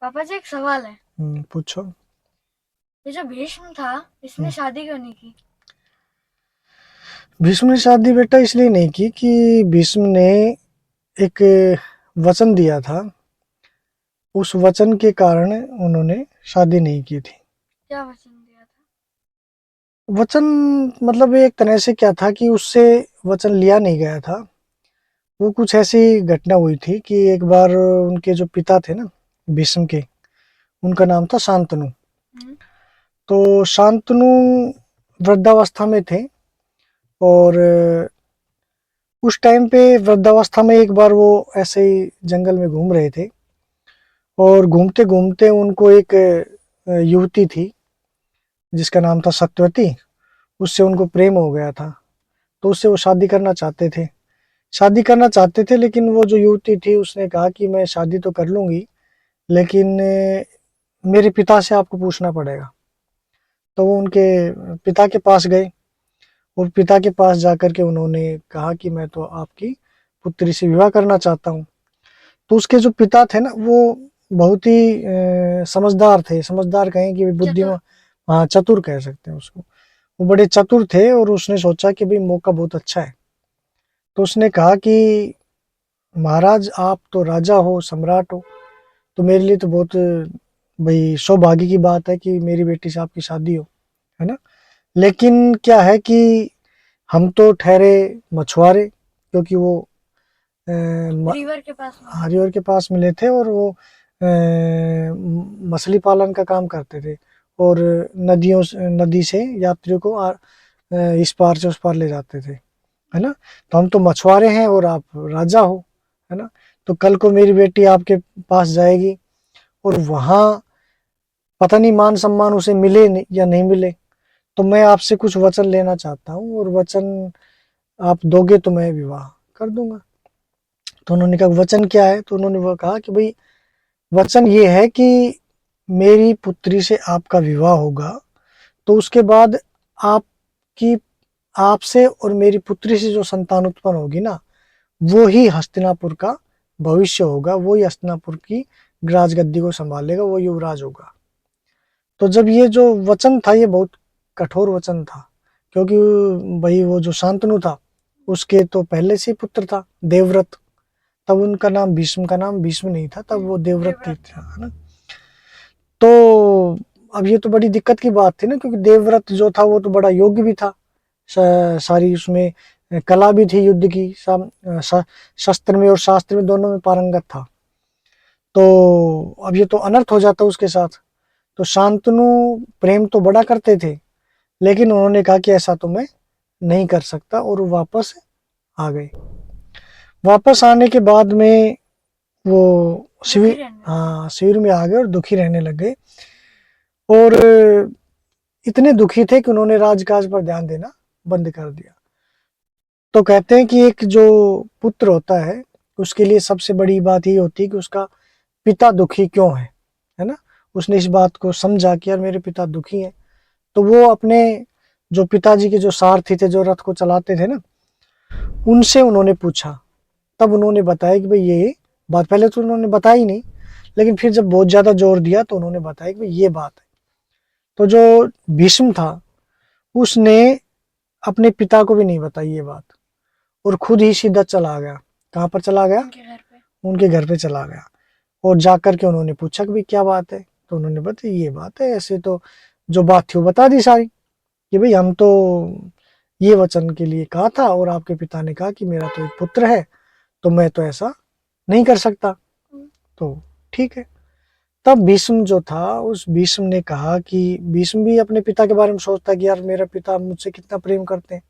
पापा जी एक सवाल है। पूछो। ये जो भीष्म था इसने शादी क्यों नहीं की? भीष्म ने शादी बेटा इसलिए नहीं की कि भीष्म ने एक वचन दिया था। उस वचन के कारण उन्होंने शादी नहीं की थी। क्या वचन दिया था? वचन मतलब एक तरह से क्या था कि उससे वचन लिया नहीं गया था। वो कुछ ऐसी घटना हुई थी कि एक बार उनके जो पिता थे ना, भीष्म के, उनका नाम था शांतनु। हम्म। तो शांतनु वृद्धावस्था में थे और उस टाइम पे वृद्धावस्था में एक बार वो ऐसे ही जंगल में घूम रहे थे और घूमते घूमते उनको एक युवती थी जिसका नाम था सत्यवती। उससे उनको प्रेम हो गया था, तो उससे वो शादी करना चाहते थे। शादी करना चाहते थे लेकिन वो जो युवती थी उसने कहा कि मैं शादी तो कर लूंगी, लेकिन मेरे पिता से आपको पूछना पड़ेगा। तो वो उनके पिता के पास गए और पिता के पास जाकर के उन्होंने कहा कि मैं तो आपकी पुत्री से विवाह करना चाहता हूँ। तो उसके जो पिता थे ना वो बहुत ही समझदार थे। समझदार कहें कि चतुर। बुद्धिमान, हाँ चतुर कह सकते हैं उसको। वो बड़े चतुर थे और उसने सोचा कि भाई मौका बहुत अच्छा है। तो उसने कहा कि महाराज आप तो राजा हो, सम्राट हो, तो मेरे लिए तो बहुत भाई सौभाग्य की बात है कि मेरी बेटी से आपकी शादी हो, है ना। लेकिन क्या है कि हम तो ठहरे मछुआरे, क्योंकि वो रिवर के पास मिले थे। हरिहर के पास मिले थे और वो मछली पालन का काम करते थे और नदी से यात्रियों को इस पार से उस पार ले जाते थे, है ना। तो हम तो मछुआरे हैं और आप राजा हो, है ना। तो कल को मेरी बेटी आपके पास जाएगी और वहां पता नहीं मान सम्मान उसे मिले या नहीं मिले। तो मैं आपसे कुछ वचन लेना चाहता हूँ और वचन आप दोगे तो मैं विवाह कर दूंगा। तो उन्होंने कहा वचन क्या है? तो उन्होंने वो कहा कि भाई वचन ये है कि मेरी पुत्री से आपका विवाह होगा, तो उसके बाद आपकी आपसे और मेरी पुत्री से जो संतान उत्पन्न होगी ना, वो ही हस्तिनापुर का भविष्य होगा, वो ही हस्तिनापुर की राजगद्दी को संभालेगा, वो युवराज होगा। तो जब ये जो वचन था ये बहुत कठोर वचन था, क्योंकि भाई वो जो शांतनु था उसके तो पहले से ही पुत्र था देवव्रत। तब उनका नाम भीष्म का नाम भीष्म नहीं था, तब वो देवव्रत ही देवव्रत थे। था, है ना। तो अब ये तो बड़ी दिक्कत की बात थी ना, क्योंकि देवव्रत जो था वो तो बड़ा योग्य भी था। सारी उसमें कला भी थी युद्ध की, शस्त्र में और शास्त्र में दोनों में पारंगत था। तो अब ये तो अनर्थ हो जाता उसके साथ। तो शांतनु प्रेम तो बड़ा करते थे, लेकिन उन्होंने कहा कि ऐसा तो मैं नहीं कर सकता और वो वापस आ गए। वापस आने के बाद में वो दुखी शिविर, रहने लगे। हाँ शिविर में आ गए और दुखी रहने लग गए। और इतने दुखी थे कि उन्होंने राजकाज पर ध्यान देना बंद कर दिया। तो कहते हैं कि एक जो पुत्र होता है उसके लिए सबसे बड़ी बात ये होती है कि उसका पिता दुखी क्यों है ना। उसने इस बात को समझा कि यार मेरे पिता दुखी हैं। तो वो अपने जो पिताजी के जो सारथी थे, जो रथ को चलाते थे ना, उनसे उन्होंने पूछा। तब उन्होंने बताया कि भाई ये बात, पहले तो उन्होंने बताई नहीं, लेकिन फिर जब बहुत ज्यादा जोर दिया तो उन्होंने बताया कि भाई ये बात है। तो जो भीष्म था उसने अपने पिता को भी नहीं बताई ये बात और खुद ही सीधा चला गया। कहाँ पर चला गया? उनके घर पे। उनके घर पे चला गया और जाकर के उन्होंने पूछा कि भाई क्या बात है। तो उन्होंने बताया ये बात है, ऐसे तो जो बात थी वो बता दी सारी, कि भाई हम तो ये वचन के लिए कहा था और आपके पिता ने कहा कि मेरा तो एक पुत्र है, तो मैं तो ऐसा नहीं कर सकता। तो ठीक है। तब भीष्म जो था, उस भीष्म ने कहा कि भीष्म भी अपने पिता के बारे में सोचता कि यार मेरा पिता मुझसे कितना प्रेम करते हैं,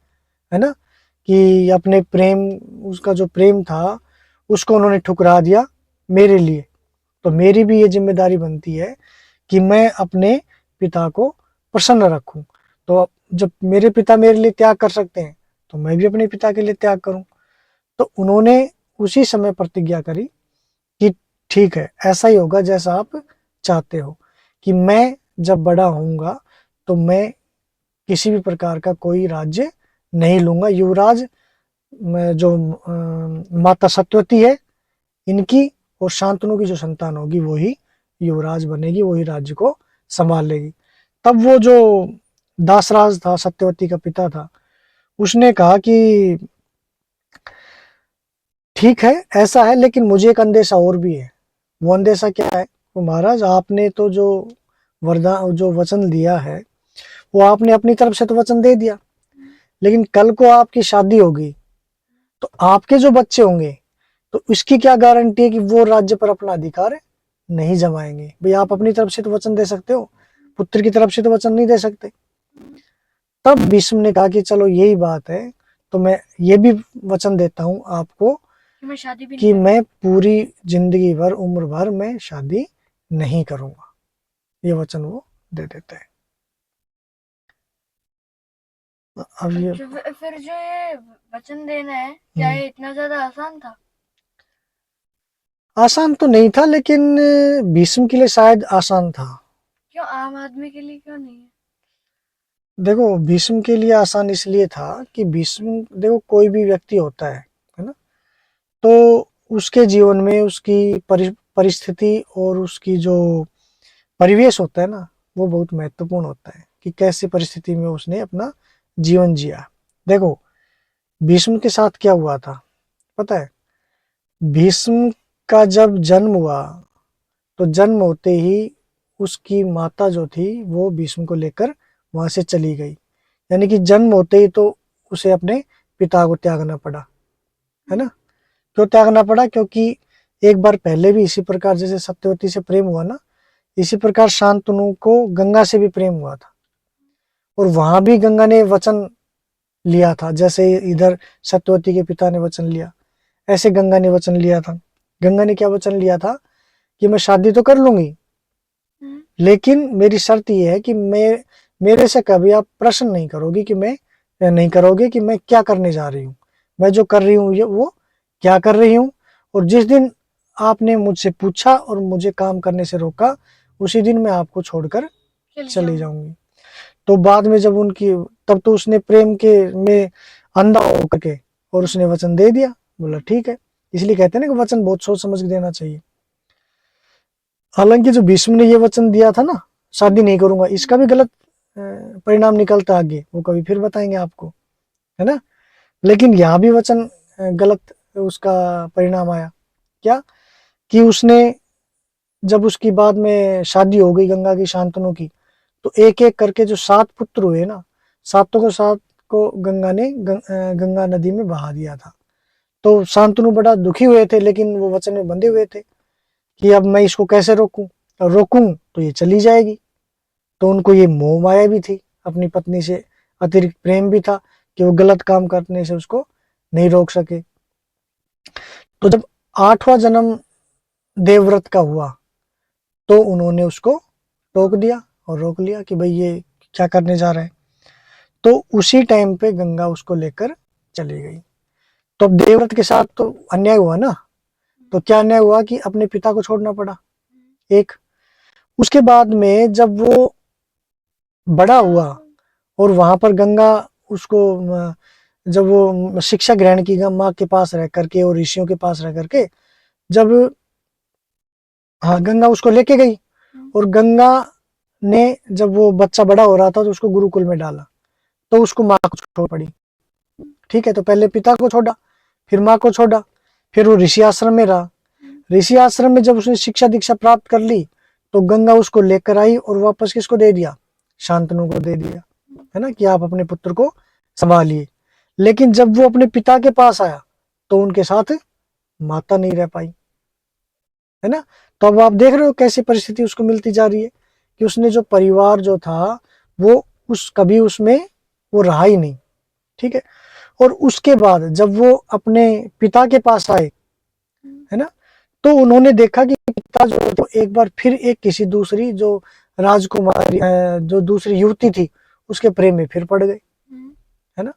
है ना। कि अपने प्रेम, उसका जो प्रेम था उसको उन्होंने ठुकरा दिया मेरे लिए। तो मेरी भी ये जिम्मेदारी बनती है कि मैं अपने पिता को प्रसन्न रखूं। तो जब मेरे पिता मेरे लिए त्याग कर सकते हैं तो मैं भी अपने पिता के लिए त्याग करूं। तो उन्होंने उसी समय प्रतिज्ञा करी कि ठीक है, ऐसा ही होगा जैसा आप चाहते हो, कि मैं जब बड़ा होऊंगा तो मैं किसी भी प्रकार का कोई राज्य नहीं लूंगा। युवराज जो माता सत्यवती है इनकी और शांतनु की जो संतान होगी वो ही युवराज बनेगी, वही राज्य को संभाल लेगी। तब वो जो दासराज था, सत्यवती का पिता था, उसने कहा कि ठीक है ऐसा है, लेकिन मुझे एक अंदेशा और भी है। वो अंदेशा क्या है? तो महाराज आपने तो जो वरदान जो वचन दिया है वो आपने अपनी तरफ से तो वचन दे दिया, लेकिन कल को आपकी शादी होगी तो आपके जो बच्चे होंगे तो इसकी क्या गारंटी है कि वो राज्य पर अपना अधिकार नहीं जमाएंगे? भाई आप अपनी तरफ से तो वचन दे सकते हो, पुत्र की तरफ से तो वचन नहीं दे सकते। तब भीष्म ने कहा कि चलो यही बात है, तो मैं ये भी वचन देता हूं आपको कि मैं शादी भी कि नहीं मैं पूरी जिंदगी भर, उम्र भर मैं शादी नहीं करूंगा। ये वचन वो दे देते हैं। अब ये फिर जो ये वचन देना है, क्या ये इतना ज्यादा आसान था? आसान तो नहीं था, लेकिन भीष्म के लिए शायद आसान था। क्यों आम आदमी के लिए क्यों नहीं है? देखो भीष्म के लिए आसान इसलिए था कि भीष्म, देखो कोई भी व्यक्ति होता है ना, तो उसके जीवन में उसकी परिस्थिति और उसकी जो परिवेश होता है ना, वो बहुत महत्वपूर्ण होता है कि कैसी परिस्थिति में उसने अपना जीवन जिया। देखो भीष्म के साथ क्या हुआ था पता है? भीष्म का जब जन्म हुआ तो जन्म होते ही उसकी माता जो थी वो भीष्म को लेकर वहां से चली गई। यानी कि जन्म होते ही तो उसे अपने पिता को त्यागना पड़ा, है ना? क्यों त्यागना पड़ा? क्योंकि एक बार पहले भी इसी प्रकार जैसे सत्यवती से प्रेम हुआ ना, इसी प्रकार शांतनु को गंगा से भी प्रेम हुआ था, और वहां भी गंगा ने वचन लिया था। जैसे इधर सत्यवती के पिता ने वचन लिया, ऐसे गंगा ने वचन लिया था। गंगा ने क्या वचन लिया था कि मैं शादी तो कर लूंगी, लेकिन मेरी शर्त यह है कि मेरे से कभी आप प्रश्न नहीं करोगे कि मैं नहीं करोगे कि मैं क्या करने जा रही हूँ, मैं जो कर रही हूँ ये वो क्या कर रही हूँ। और जिस दिन आपने मुझसे पूछा और मुझे काम करने से रोका, उसी दिन मैं आपको छोड़कर चली जाऊंगी। तो बाद में जब उनकी, तब तो उसने प्रेम के में अंधा होकर के और उसने वचन दे दिया, बोला ठीक है। इसलिए कहते हैं ना कि वचन बहुत सोच समझ के देना चाहिए। हालांकि जो भीष्म ने ये वचन दिया था ना, शादी नहीं करूंगा, इसका भी गलत परिणाम निकलता आगे, वो कभी फिर बताएंगे आपको, है ना? लेकिन यहाँ भी वचन गलत उसका परिणाम आया। क्या? कि उसने, जब उसकी बाद में शादी हो गई गंगा की, शांतनु की, तो एक एक करके जो 7 पुत्र हुए ना, सातों को सात को गंगा ने गंगा नदी में बहा दिया था। तो शांतनु बड़ा दुखी हुए थे, लेकिन वो वचन में बंधे हुए थे कि अब मैं इसको कैसे रोकूं, और रोकूं तो ये चली जाएगी। तो उनको ये मोह माया भी थी, अपनी पत्नी से अतिरिक्त प्रेम भी था कि वो गलत काम करने से उसको नहीं रोक सके। तो जब 8वां जन्म देवव्रत का हुआ तो उन्होंने उसको रोक दिया और रोक लिया कि भाई ये क्या करने जा रहे हैं। तो उसी टाइम पे गंगा उसको लेकर चली गई। तो अब देवव्रत के साथ तो अन्याय हुआ ना, तो क्या अन्याय हुआ कि अपने पिता को छोड़ना पड़ा एक। उसके बाद में जब वो बड़ा हुआ और वहां पर गंगा उसको, जब वो शिक्षा ग्रहण की माँ के पास रह करके और ऋषियों के पास रह करके, जब, हाँ, गंगा उसको लेके गई, और गंगा ने जब वो बच्चा बड़ा हो रहा था तो उसको गुरुकुल में डाला, तो उसको माँ को छोड़ पड़ी। ठीक है, तो पहले पिता को छोड़ा, फिर माँ को छोड़ा, फिर वो ऋषि आश्रम में रहा। ऋषि आश्रम में जब उसने शिक्षा दीक्षा प्राप्त कर ली तो गंगा उसको लेकर आई और वापस किसको दे दिया? शांतनु को दे दिया, है ना, कि आप अपने पुत्र को संभालिए। लेकिन जब वो अपने पिता के पास आया तो उनके साथ माता नहीं रह पाई, है ना। तो अब आप देख रहे हो कैसी परिस्थिति उसको मिलती जा रही है कि उसने जो परिवार जो था वो उस कभी उसमें वो रहा ही नहीं। ठीक है, और उसके बाद जब वो अपने पिता के पास आए, है ना, तो उन्होंने देखा कि पिता जो तो एक बार फिर एक किसी दूसरी जो राजकुमारी, जो दूसरी युवती थी, उसके प्रेम में फिर पड़ गए, है ना।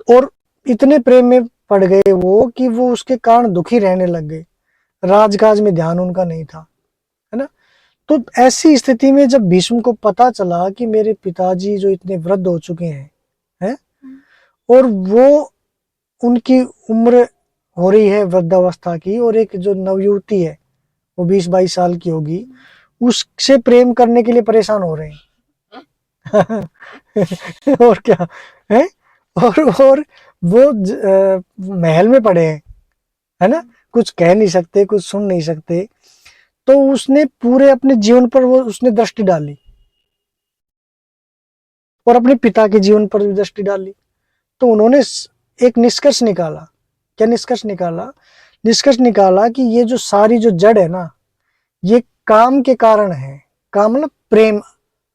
और इतने प्रेम में पड़ गए वो कि वो उसके कारण दुखी रहने लग गए, राजकाज में ध्यान उनका नहीं था, है ना। तो ऐसी स्थिति में जब भीष्म को पता चला कि मेरे पिताजी जो इतने वृद्ध हो चुके हैं, और वो उनकी उम्र हो रही है वृद्धावस्था की, और एक जो नवयुवती है वो 20-22 साल की होगी, उससे प्रेम करने के लिए परेशान हो रहे हैं। और क्या है। और वो महल में पड़े हैं, है ना, कुछ कह नहीं सकते, कुछ सुन नहीं सकते। तो उसने पूरे अपने जीवन पर वो उसने दृष्टि डाली और अपने पिता के जीवन पर भी दृष्टि डाली। तो उन्होंने एक निष्कर्ष निकाला। क्या निष्कर्ष निकाला? निष्कर्ष निकाला कि ये जो सारी जो जड़ है ना, ये काम के कारण है। काम मतलब प्रेम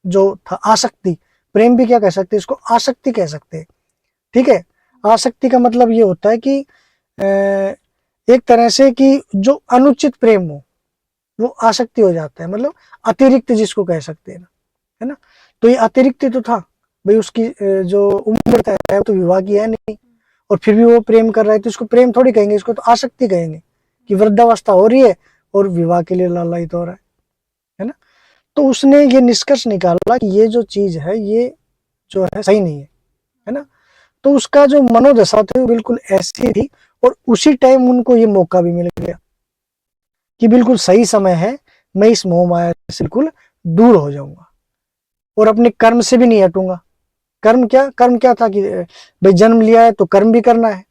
जो था, आसक्ति। प्रेम भी क्या कह सकते हैं, इसको आसक्ति कह सकते हैं। ठीक है। आसक्ति का मतलब ये होता है कि एक तरह से कि जो अनुचित प्रेम हो वो आसक्ति हो जाता है, मतलब अतिरिक्त जिसको कह सकते हैं ना, है ना। तो ये अतिरिक्त तो था भाई, उसकी जो उम्र तय है वो तो विवाह की है नहीं, और फिर भी वो प्रेम कर रहा है, तो इसको प्रेम थोड़ी कहेंगे, इसको तो आसक्ति कहेंगे कि वृद्धावस्था हो रही है और विवाह के लिए लालायित हो रहा है ना। तो उसने ये निष्कर्ष निकाला कि ये जो चीज है ये जो है सही नहीं है ना। तो उसका जो मनोदशा थी वो बिल्कुल ऐसी थी, और उसी टाइम उनको ये मौका भी मिल गया कि बिल्कुल सही समय है, मैं इस मोह माया से बिल्कुल दूर हो जाऊंगा और अपने कर्म से भी नहीं हटूंगा। कर्म क्या था कि भाई जन्म लिया है तो कर्म भी करना है।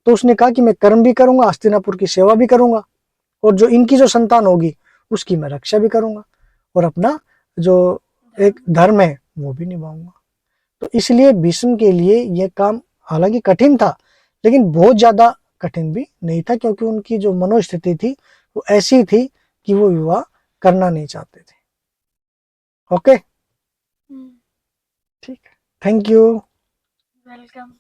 तो उसने कहा कि मैं कर्म भी करूंगा, हस्तिनापुर की सेवा भी करूंगा, और जो इनकी जो संतान होगी उसकी मैं रक्षा भी करूंगा, और अपना जो एक धर्म है वो भी निभाऊंगा। तो इसलिए भीष्म के लिए यह काम हालांकि कठिन था, लेकिन बहुत ज्यादा कठिन भी नहीं था, क्योंकि उनकी जो मनोस्थिति थी वो ऐसी थी कि वो विवाह करना नहीं चाहते थे। ओके, ठीक है, थैंक यू। वेलकम।